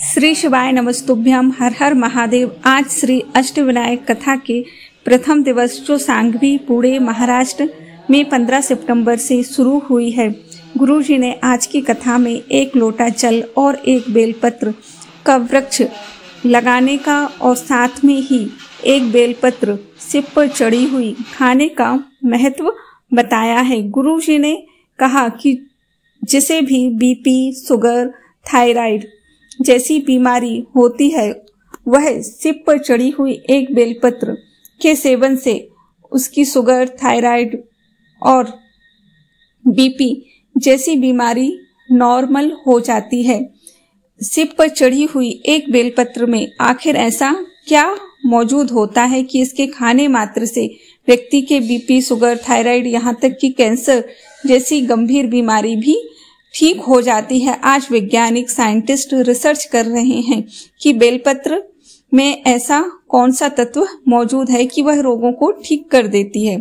श्री शिवाय नमस्तुभ्यम। हर हर महादेव। आज श्री अष्टविनायक कथा के प्रथम दिवस जो सांगवी पुणे महाराष्ट्र में 15 सितंबर से शुरू हुई है। गुरु जी ने आज की कथा में एक लोटा जल और एक बेलपत्र का वृक्ष लगाने का और साथ में ही एक बेलपत्र शिव पर चढ़ी हुई खाने का महत्व बताया है। गुरु जी ने कहा कि जिसे भी बीपी, शुगर, थायराइड जैसी बीमारी होती है वह शिव पर चढ़ी हुई एक बेलपत्र के सेवन से उसकी शुगर, थायराइड और बीपी जैसी बीमारी नॉर्मल हो जाती है। शिव पर चढ़ी हुई एक बेलपत्र में आखिर ऐसा क्या मौजूद होता है कि इसके खाने मात्र से व्यक्ति के बीपी, शुगर, थायराइड यहाँ तक कि कैंसर जैसी गंभीर बीमारी भी ठीक हो जाती है। आज वैज्ञानिक साइंटिस्ट रिसर्च कर रहे हैं कि बेलपत्र में ऐसा कौन सा तत्व मौजूद है कि वह रोगों को ठीक कर देती है।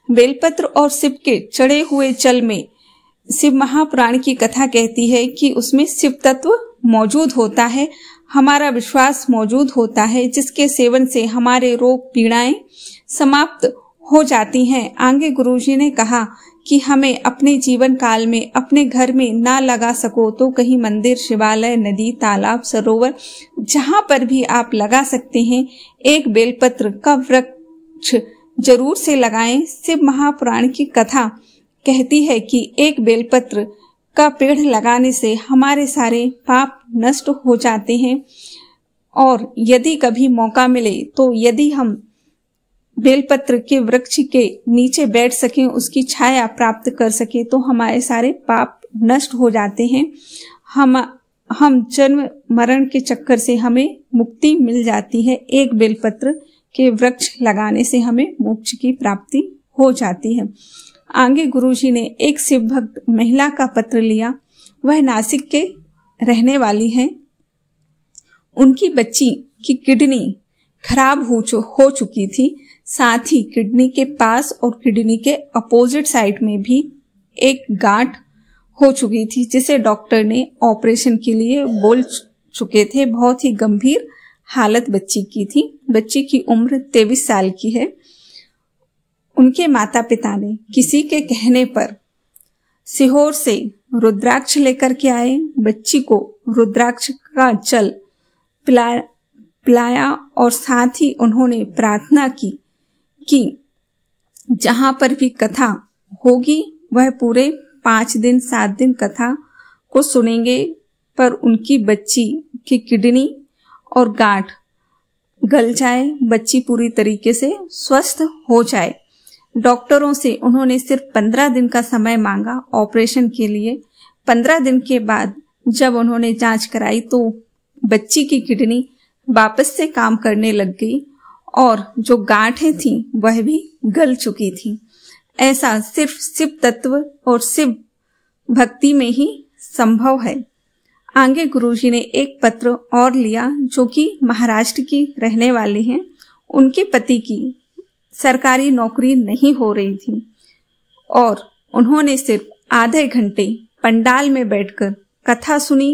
बेलपत्र और शिव के चढ़े हुए जल में शिव महापुराण की कथा कहती है कि उसमें शिव तत्व मौजूद होता है, हमारा विश्वास मौजूद होता है, जिसके सेवन से हमारे रोग पीड़ाएं समाप्त हो जाती हैं। आगे गुरुजी ने कहा कि हमें अपने जीवन काल में अपने घर में ना लगा सको तो कहीं मंदिर, शिवालय, नदी, तालाब, सरोवर जहां पर भी आप लगा सकते हैं एक बेलपत्र का वृक्ष जरूर से लगाएं। शिव महापुराण की कथा कहती है कि एक बेलपत्र का पेड़ लगाने से हमारे सारे पाप नष्ट हो जाते हैं और यदि कभी मौका मिले तो यदि हम बेलपत्र के वृक्ष के नीचे बैठ सकें, उसकी छाया प्राप्त कर सके तो हमारे सारे पाप नष्ट हो जाते हैं। हम जन्म मरण के चक्कर से हमें मुक्ति मिल जाती है। एक बेलपत्र के वृक्ष लगाने से हमें मोक्ष की प्राप्ति हो जाती है। आगे गुरुजी ने एक शिव भक्त महिला का पत्र लिया। वह नासिक के रहने वाली हैं। उनकी बच्ची की किडनी खराब हो चुकी थी। साथ ही किडनी के पास और किडनी के अपोजिट साइड में भी एक गांठ हो चुकी थी, जिसे डॉक्टर ने ऑपरेशन के लिए बोल चुके थे। बहुत ही गंभीर हालत बच्ची की थी। बच्ची की उम्र 23 साल की है। उनके माता पिता ने किसी के कहने पर सीहोर से रुद्राक्ष लेकर के आए। बच्ची को रुद्राक्ष का जल पिलाया और साथ ही उन्होंने प्रार्थना की कि जहां पर भी कथा होगी वह पूरे 5 दिन 7 दिन कथा को सुनेंगे, पर उनकी बच्ची की किडनी और गांठ गल जाए, बच्ची पूरी तरीके से स्वस्थ हो जाए। डॉक्टरों से उन्होंने सिर्फ 15 दिन का समय मांगा ऑपरेशन के लिए। 15 दिन के बाद जब उन्होंने जांच कराई तो बच्ची की किडनी वापस से काम करने लग गई और जो गांठें थी वह भी गल चुकी थी। ऐसा सिर्फ शिव तत्व और शिव भक्ति में ही संभव है। आगे गुरुजी ने एक पत्र और लिया जो कि महाराष्ट्र की रहने वाली हैं। उनके पति की सरकारी नौकरी नहीं हो रही थी और उन्होंने सिर्फ आधे घंटे पंडाल में बैठकर कथा सुनी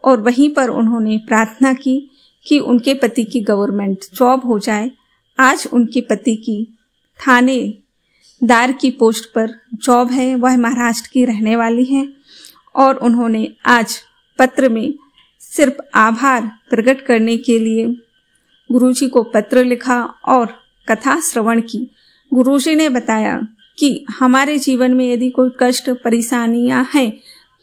और वहीं पर उन्होंने प्रार्थना की कि उनके पति की गवर्नमेंट जॉब हो जाए। आज उनके पति की थानेदार की पोस्ट पर जॉब है। वह महाराष्ट्र की रहने वाली हैं और उन्होंने आज पत्र में सिर्फ आभार प्रकट करने के लिए गुरुजी को पत्र लिखा और कथा श्रवण की। गुरुजी ने बताया कि हमारे जीवन में यदि कोई कष्ट, परेशानियां हैं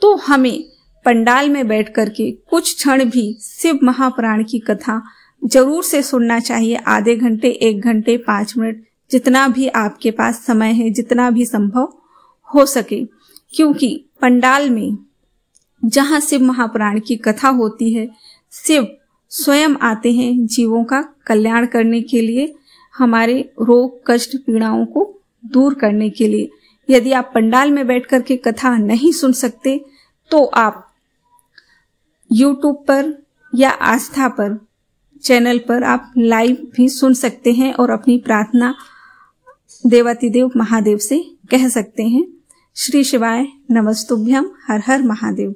तो हमें पंडाल में बैठ करके कुछ क्षण भी शिव महापुराण की कथा जरूर से सुनना चाहिए। आधे घंटे, 1 घंटे, 5 मिनट, जितना भी आपके पास समय है, जितना भी संभव हो सके, क्योंकि पंडाल में जहां शिव महापुराण की कथा होती है, शिव स्वयं आते हैं जीवों का कल्याण करने के लिए, हमारे रोग, कष्ट, पीड़ाओं को दूर करने के लिए। यदि आप पंडाल में बैठ करके कथा नहीं सुन सकते तो आप YouTube पर या आस्था पर चैनल पर आप लाइव भी सुन सकते हैं और अपनी प्रार्थना देवातिदेव महादेव से कह सकते हैं। श्री शिवाय नमस्तुभ्यम। हर हर महादेव।